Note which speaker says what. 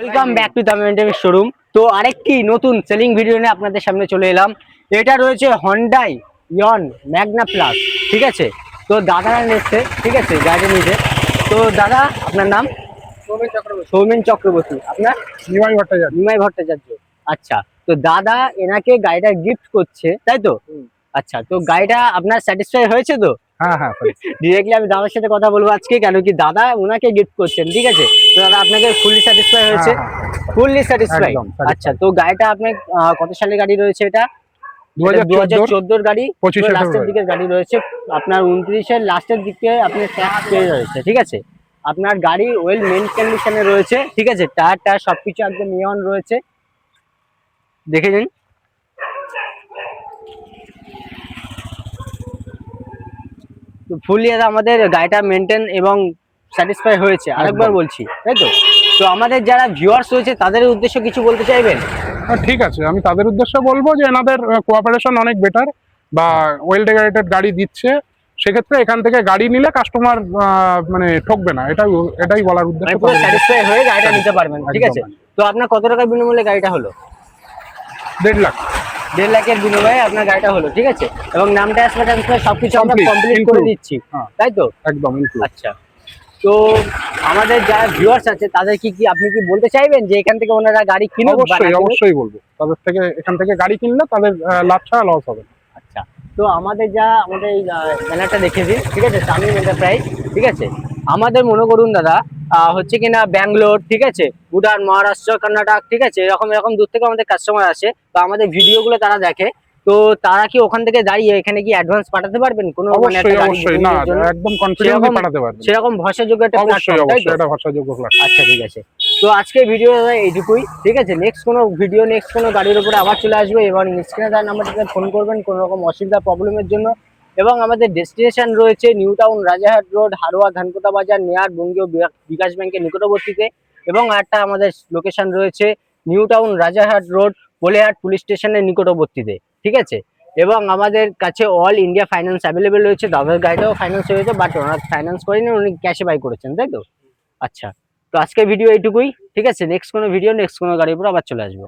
Speaker 1: Welcome back to the showroom. তো আরেকটি নতুন সেলিং ভিডিও নিয়ে আপনাদের সামনে চলে এলাম। এটা রয়েছে হন্ডাই ইয়ন ম্যাগনা প্লাস, ঠিক আছে। তো দাদারা এসছে, ঠিক আছে, গাড়ি নিতে। তো দাদা, আপনার নাম? সৌমেন চক্রবর্তী। আপনার? নিমাই ভট্টাচার্য। আচ্ছা, তো দাদা এনাকে গাড়িটা গিফট করছে, তাই তো? আচ্ছা, তো গাড়িটা আপনার স্যাটিসফাই হয়েছে তো?
Speaker 2: হ্যাঁ হ্যাঁ
Speaker 1: ডিরেক্টলি আমি দাদার সাথে কথা বলবো আজকে, কেন কি দাদা ওনাকে গিফট করছেন, ঠিক আছে। তো দাদা আপনাকে ফুললি স্যাটিসফাই হয়েছে? Fully satisfy. আচ্ছা, তো গাড়িটা আপনার কত সালের গাড়ি রয়েছে? এটা 2014 গাড়ি, লাস্টের দিকের গাড়ি রয়েছে। আপনার 29-এর লাস্টের দিকে আপনার ট্যাক্স পেয়ে রয়েছে, ঠিক আছে। আপনার গাড়ি ওয়েল মেইন কন্ডিশনে রয়েছে, ঠিক আছে। টায়ার সবকিছু একদম নিয়ন রয়েছে, দেখে নিন। তো ফুললি আমাদের গাড়িটা মেনটেন এবং স্যাটিসফাই হয়েছে, আরেকবার বলছি, তাই তো? তো আমাদের যারা ভিউয়ার্স রয়েছে তাদের উদ্দেশ্যে কিছু বলতে চাইবেন?
Speaker 2: ঠিক আছে, আমি তাদের উদ্দেশ্যে বলবো যে এনাদের কোঅপারেশন অনেক বেটার, বা ওয়েল ডেকোরেটেড গাড়ি দিচ্ছে। সেক্ষেত্রে এখান থেকে গাড়ি নিলে কাস্টমার মানে ঠকবে না, এটাই বলার উদ্দেশ্য।
Speaker 1: পুরো স্যাটিসফাই হয়ে গাড়িটা নিতে পারবেন, ঠিক আছে। তো আপনার কত টাকার বিনিময়ে গাড়িটা হলো?
Speaker 2: 1.5 লাখ।
Speaker 1: 1.5 লাখের বিনিময়ে আপনার গাড়িটা হলো, ঠিক আছে। এবং নামটা সবকিছু আমরা কমপ্লিট করে দিচ্ছি, তাই তো?
Speaker 2: একদম।
Speaker 1: আচ্ছা, তো আমাদের যারা ভিউয়ার্স আছে তাদের কি আপনি কি বলতে চাইবেন যে এখান থেকে ওনারা গাড়ি কিনুক?
Speaker 2: অবশ্যই বলবো, তাদের থেকে এখান থেকে গাড়ি কিনলে তাদের লাভ ছাড়া লস হবে না।
Speaker 1: আচ্ছা, তো আমাদের এই ব্যানারটা দেখে দিন, ঠিক আছে, তামিম এন্টারপ্রাইজ, ঠিক আছে। আমাদের মনে করুন দাদা হচ্ছে কিনা ব্যাঙ্গালোর, ঠিক আছে, ভুটান, মহারাষ্ট্র, কর্ণাটক, ঠিক আছে, এরকম দূর থেকে আমাদের কাস্টমার আসে, তো আমাদের ভিডিওগুলো তারা দেখে। তো তারা কি ওখান থেকে দাঁড়িয়ে এখানে কি অ্যাডভান্স পাঠাতে পারবেন? কোনো সেরকম ভরসাযোগ্য একটা প্ল্যাটফর্ম, তাই তো? আচ্ছা, ঠিক আছে। তো আজকে ভিডিও এইটুকুই, ঠিক আছে। নেক্সট কোনো গাড়ির উপরে আবার চলে আসবে, এবং স্ক্রিনে তার নাম্বারটাতে ফোন করবেন কোনো রকম অসুবিধা প্রবলেমের জন্য। এবং আমাদের ডেস্টিনেশন রয়েছে নিউ টাউন, রাজারহাট রোড, হারোয়া, ধানকোটা বাজার, নেয়ার বঙ্গীয় বিকাশ ব্যাংকের নিকটবর্তীতে। এবং একটা আমাদের লোকেশন রয়েছে নিউ টাউন, রাজারহাট রোড, পোলেহাট পুলিশ স্টেশনের নিকটবর্তীতে, ঠিক আছে। এবং আমাদের কাছে অল ইন্ডিয়া ফাইন্যান্স অ্যাভেলেবেল রয়েছে। দাদার গাড়িটাও ফাইন্যান্স হয়েছে, বাট ওনার ফাইন্যান্স করেনি, উনি ক্যাশে বাই করেছেন, তাই তো? আচ্ছা, তো আজকের ভিডিও এইটুকুই, ঠিক আছে। নেক্সট কোনো গাড়ির উপর আবার চলে আসবো।